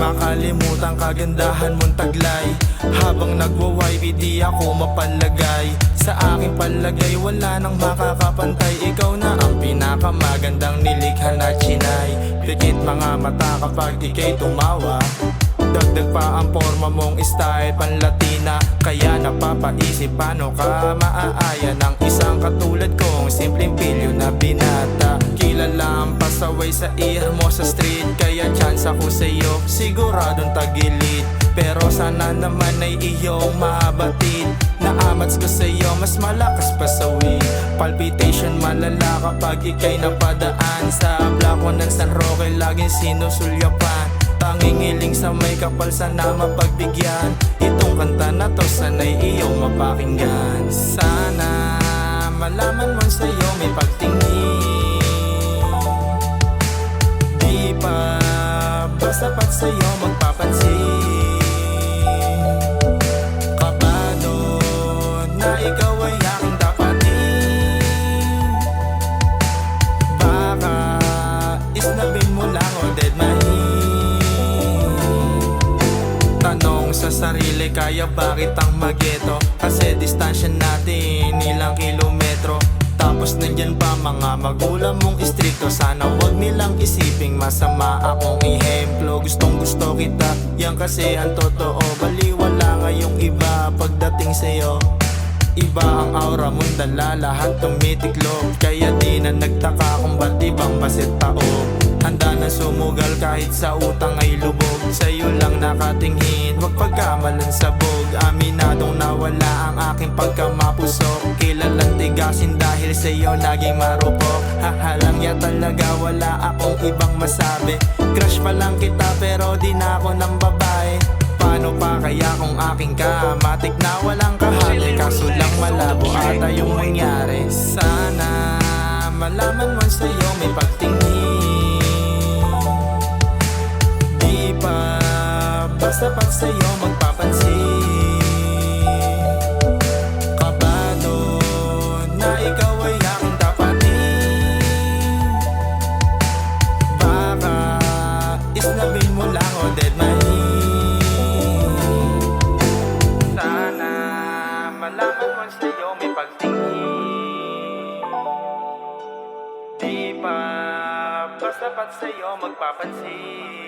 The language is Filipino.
makakalimutan kagandahan mong taglay. Habang nagwa-wifi di ako mapalagay. Sa aking palagay wala nang makakapantay. Ikaw na ang pinakamagandang nilikha na Chinay. Pikit mga mata kapag ika'y tumawa. Dagdag pa ang forma mong style panlatina. Kaya napapaisip paano ka maaaya ng isang katulad kong simpleng pilyo na binata. Kilala ang pasaway sa ear mo sa street. Kaya chance ako sa'yo siguradong tagilid. Pero sana naman ay iyong mabatid. Naamats ko sa'yo mas malakas pa sa weed. Palpitation malala kapag ika'y napadaan. Sa blako ng San Roque laging sinusulyapan. Tanging hiling sa may kapal sana mapagbigyan. Itong kanta na to sana'y iyong mapakinggan. Sana malaman mo sa'yo may pagtingin. Di pa ba sapat sa'yo magpapansin? Kabado na ikaw ay aking dapatin. Baka isnabin mo lang o dead man. Tanong sa sarili, kaya bakit ang mageto? Kasi distansya natin ilang kilometro. Tapos nandyan pa mga magulang mong istrikto. Sana wag nilang isiping masama akong ihemplo. Gustong gusto kita, yan kasi ang totoo. Baliwala ngayong iba pagdating sa'yo. Iba ang aura mong dala, lahat tumitiklop. Kaya di na nagtaka kung ba't ibang basit tao. Handa na sumugal kahit sa utang ay lubog. Sa'yo lang nakatingin, wag pagkamalan sabog. Aminadong nawala ang aking pagkamapusok. Kilalang tigasin dahil sa'yo naging marupok. Hahalang ya talaga, wala akong ibang masabi. Crush pa lang kita pero di na ako ng babae. Paano pa kaya kung aking kamatik na walang kahati? Kaso lang malabo ata yung nangyari. Sana malaman mo sa'yo may pagtingin. Di pa ba sapat sa'yo magpapansin? Kabado na ikaw ay aking tapatin. Baka isnabin mo lang o dead man. Sana malaman mo sa'yo may pagtingin. Di pa ba sapat sa'yo magpapansin?